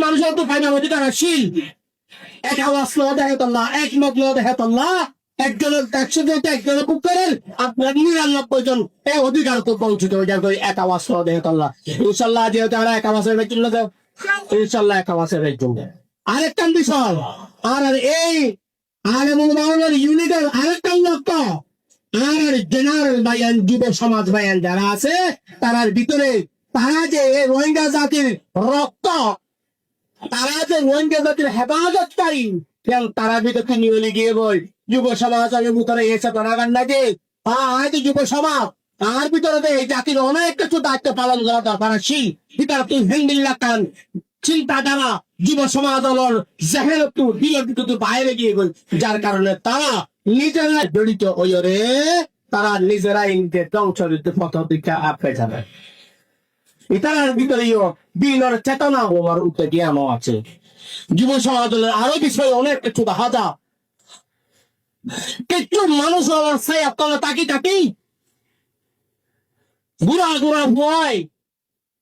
মানুষের তো ফাইনা মধ্যে তারা শিল এক আওয়াজ লো দেখে তোল্লা এক মত লো দেখে তোল্লা একজনের 100 একজনের কুকুরের আপনার 99 জন এই অধিকার তো বঞ্চিত হয়ে যাবে এক আওয়াজ লো দেখে তোল্লা ইনশাল্লাহ যেহেতু আমরা এক আওয়াজের জন্য দেব ইনশাল্লাহ এক আওয়াজের জন্য আরেকটা বিষয় আর এই আলেমুল মাওলানার ইউনিটের আরেকটা লক্ষ্য আর জেনারেল বায়ান যুব সমাজ বায়ান যারা আছে তার ভিতরে তারা যে রোহিঙ্গা জাতির রক্ত তারা যে রোহিঙ্গা জাতির হেফাজতকারী তারা ভিতরে নিয়ে গিয়ে বই যুব সমাজ আমি ভিতরে এসে তারা কান্না যে হয়তো যুব সমাজ তার ভিতরে এই জাতির অনেক কিছু দায়িত্ব পালন করা দরকার আছে ভিতরে তুই হিন্দিল্লা কান চিন্তাধারা যুব সমাজ হলোর জেহের একটু বিরোধী বাইরে গিয়ে গই যার কারণে তারা নিজেরা জড়িত হইরে তারা নিজেরাই নিজের ধ্বংসরিত পথ দিকে আপে যাবে এটার ভিতরেও বিনর চেতনা হওয়ার উদ্যোগে আমার আছে যুব সমাজের আরো বিষয় অনেক কিছু দেখা যা কিছু মানুষ হওয়ার সাই আপনারা তাকি তাকি বুড়া গুড়া ভয়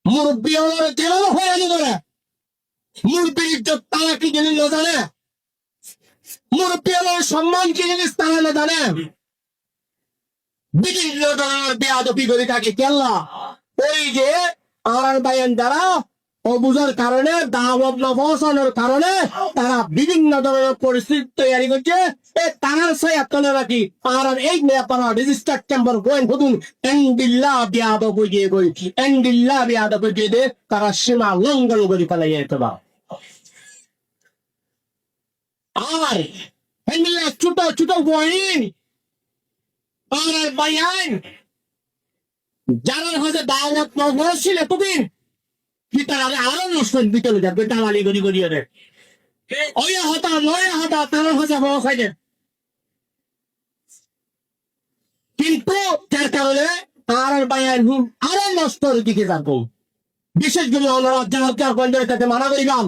মুরব্বী হওয়ার জেলাও হয়ে যাবে মুরব্বীর ইজ্জত তারা কি জিনিস না জানে মুরব্বী হওয়ার সম্মান কি জিনিস তারা না জানে বিভিন্ন ধরনের বেয়াদবি করে থাকে কেল্লা ওই যে আর বায়ান যারা অবুঝার কারণে দাওয়াত না পৌঁছানোর কারণে তারা বিভিন্ন ধরনের পরিস্থিতি তৈরি করছে তারা সেই আপনারা রাখি আর এই নেপাড়া রেজিস্টার চেম্বার গোয়েন হতুন এন্ডিল্লা বিয়াদ বুঝিয়ে গই এন্ডিল্লা বিয়াদ বুঝিয়ে দে তারা সীমা লঙ্ঘন করে ফেলাই যেতে পারে আর এন্ডিল্লা ছোট ছোট গোয়েন আর বায়ান যারা হয়তো দাওয়াত না পৌঁছিল এতদিন তারা আরো নষ্ট বিতলে যাবে দালালি গড়ি গড়িয়ে রে ওই হতা নয় হতা তারা হচ্ছে খাইছে কিন্তু যার কারণে আর বায়ান আরো নষ্টর দিকে যাবো বিশেষ করে ওনারা যার বন্ধের কাছে মানা করিলাম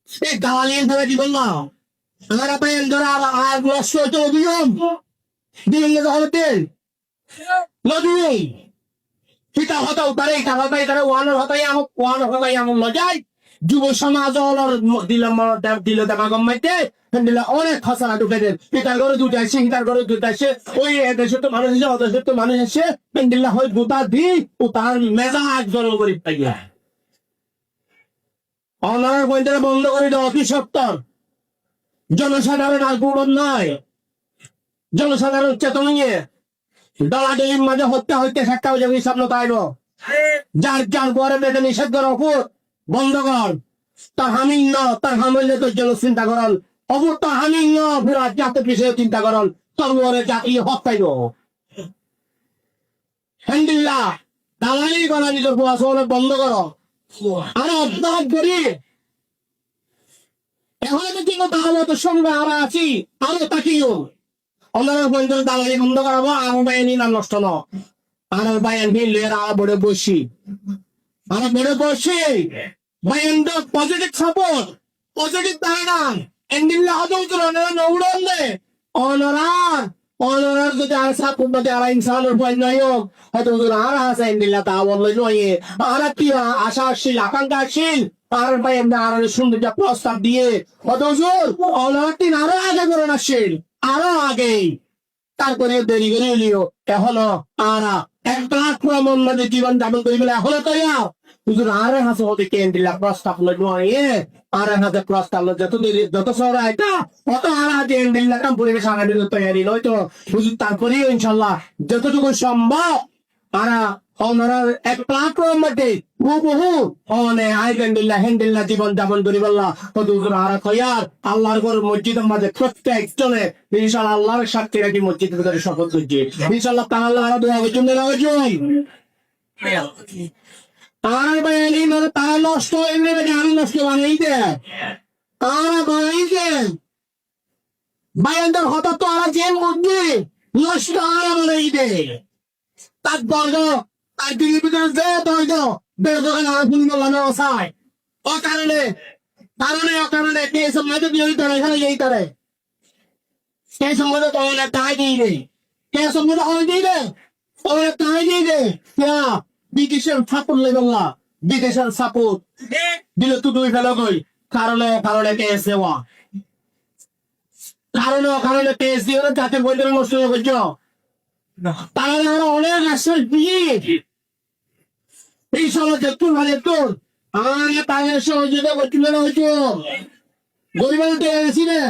এই দালালি ধরে দিবেন না আর বায়ান ধরে আর নষ্ট হইতে অভিযম দিন হতে নদী পিতা হতাও তারে হতাই তারা ওয়ানের হতাই আমার ওয়ানের হতাই আমার লজাই যুব সমাজ দিলাম দিল দেখা গম্মাইতে দিলে অনেক খসড়া ঢুকে দেন পিতার ঘরে দুটাইছে হিতার ঘরে দুটাইছে ওই দেশে তো মানুষ এসে অদেশে তো মানুষ এসে পেন্ডিল্লা হয় গোটা দি ও তার মেজাজ গরম করি পাইয়া অনার বইটা বন্ধ করে দেওয়া অতি সত্তর জনসাধারণ আর গুণ নয় জনসাধারণ চেতনিয়ে দলাদলির মাঝে হত্যা হইতে একটা যাবে স্বপ্ন তাইব যার যার ঘরে বেঁধে নিষেধ কর অপুর বন্ধ কর তার হামি ন তার হামিলে তোর জন্য চিন্তা করল অপুর তার হামি ন ফেরা জাতের বিষয়ে চিন্তা করল তোর ঘরে জাতি হত্যাইব হ্যান্ডিল্লা দালালি করা নিজের পড়াশোনা বন্ধ করো আর অপরাধ করি এখন কিন্তু দাওয়াতের সঙ্গে আমরা আছি আরো তাকিও অন্যান্য পর্যন্ত দালালি বন্ধ করাবো আমার বায়ানি না নষ্ট ন আমার বায়ান মিললে বড়ে বসি আমার বড়ে বসি বায়ান পজিটিভ সাপোর্ট পজিটিভ ধারণা এন্ডিল্লা হতে উত্তর নৌড়ন দে অনরার অনরার যদি আর সাপোর্ট মধ্যে আর ইনসানের পয়েন্ট নয় হোক হয়তো আর আছে এন্ডিল্লা তা বললে নয় আর কি আশাশীল আকাঙ্ক্ষাশীল আর বায়ান আর সুন্দর যা প্রস্তাব দিয়ে হত অনরার তিন আরো আগে করে আসছিল আরো আগে তারপরে দেরি করে এলিও এখনো আর এক প্ল্যাটফর্মের মধ্যে জীবন যাপন করি বলে এখনো তো হুজুর আর হাসে হতে কেন্দ্রিলা প্রস্তাব নয় আর হাতে প্রস্তাব যত দেরি যত সরা এটা অত আর হাতে এন্ডিলা কাম পরিবেশ আগামী তৈরি নয় তো হুজুর তারপরে ইনশাল্লাহ যতটুকু সম্ভব আর ওনার এক প্ল্যাটফর্ম মধ্যে বহু অনে আইডেন্ডিল্লা হ্যান্ডিল্লা জীবন যাপন করি বললা হুজুর আর কয়ার আল্লাহর ঘর মসজিদের মাঝে প্রত্যেক জনে ইনশাআল্লাহ আল্লাহর সাক্ষী রাখি মসজিদের ভিতরে শপথ করছি ইনশাআল্লাহ তাআলা আর দোয়া করছেন না রাখুন আর বাইরে মানে তার নষ্ট এমনি গান নষ্ট বানাইতে আর বানাইতে বাইরে হঠাৎ তো আর জেল মধ্যে নষ্ট আর বানাইতে তার বর্গ তার দিকে ভিতরে যে দর্গ বেরোদোকান আর ফুল লানো সাই ও কারণে কে সমাজে বিরোধী করে এখানে এই করে কে সমাজে তো অনেক তাই দিয়ে কে সমাজে হয় দিয়ে অনেক তাই দিয়ে ব্রিটিশের ছাত্র লেগল্লা বিদেশের সাপোর্ট দিলে তো দুই ফেলো কই কারণে কেস দেওয়া কারণে কেস দিয়ে জাতীয় বৈদ্যুতিক নষ্ট হয়ে গেছ তাহলে আমরা অনেক আশ্বাস দিয়ে এই সময় দেখতুন ভালো তোর আমাকে তাদের সহযোগিতা করছিল না হয়তো গরিবের তো এসি না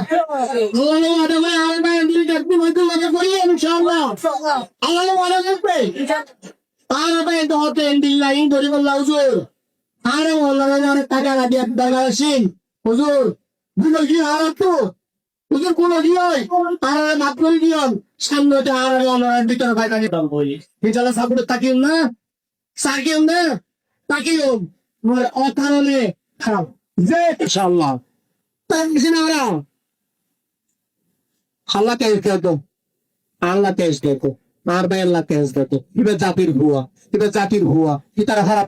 আমার ভাই দিলে দেখতুন হয়তো মজা করি ইনশাআল্লাহ আমার মনে থাকবে আর ভাই তো হতে এন্ডিল লাইন গরিবের লাউজুর আরে অনলাইনে অনেক টাকা লাগে দরকার আছেন হুজুর গুলো কি হারাত তো হুজুর গুলো কি হয় আর মাফ করে দিও সামনে তো আর অনলাইন ভিতরে ভাই কাছে দাম বলি ইনশাআল্লাহ সাপোর্ট তাকিও না সাকিও না তাকিও মোর অকারণে খারাপ যে ইনশাআল্লাহ তাই না আল্লাহ কে দেখো আল্লাহ তেজ দেখো আর ভাই আল্লাহ তেজ দেখো ইবে জাতির হুয়া ইতারা খারাপ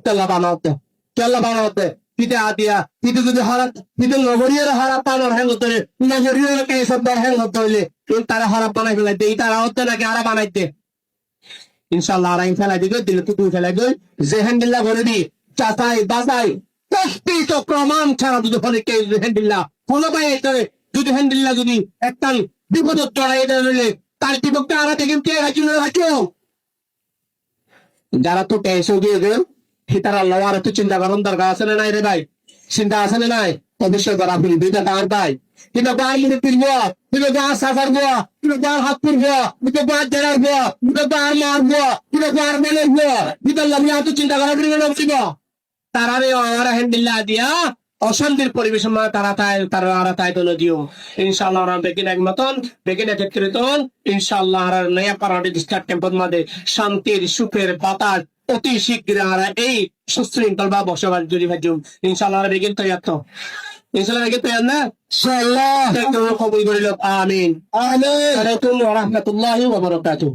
তেলা বানাতে পিতে আদিয়া পিতে যদি হারাপ পিতে নগরীয় হারাপ পানোর হ্যাঁ হতে নগরীয় কে সব হ্যাঁ হতে হইলে তারা হারাপ বানাই ফেলাইতে তারা হতে নাকি আরা বানাইতে ইনশাআল্লাহ আরাই ফেলাই দিবে দিলে তো তুই ফেলাই গই যে হ্যান্ডেললা করে দি চাচাই বাজাই প্রস্তুত প্রমাণ ছাড়া যদি ফলে কে হ্যান্ডেললা কোনো পাই যদি হ্যান্ডেললা যদি একটা বিপদ চড়াই দিলে তার বিপক্ষে আরা থেকে কে রাখিও যারা তো পেয়েছে দিয়ে গেল তারা আল্লাহ আর একটু চিন্তা করার দরকার আছে না নাই রে ভাই চিন্তা আছে না নাই অবশ্যই করা আপনি দুইটা গাঁর ভাই কিন্তু গাঁর মুড়ে পিরবো কিন্তু গাঁর সাফার গো কিন্তু গাঁর হাত পুরবো কিন্তু গাঁর জেরার গো কিন্তু গাঁর মারবো কিন্তু গাঁর মেলের গো কিন্তু আল্লাহ এত চিন্তা করার জন্য তারা রে আর হ্যান্ডেল দিয়া অশান্তির পরিবেশ তারা আর তাই তো দিও ইনশাআল্লাহ আমরা বেগিন এক মতন বেগিন একত্রিত ইনশাআল্লাহ আর নয়া পারাটি ডিস্টার্ব টেম্পল মধ্যে শান্তির সুখের বাতাস অতি শীঘ্র আমরা এই সুশৃঙ্খল বা বসবাস জুড়ি ভাজুম ইনশাআল্লাহ আর বেগিন তৈরি তো ইনশাআল্লাহ বেগিন তৈরি না ইনশাআল্লাহ কবুল করিল আমিন আমিন ওয়া রাহমাতুল্লাহি ওয়া বারাকাতুহু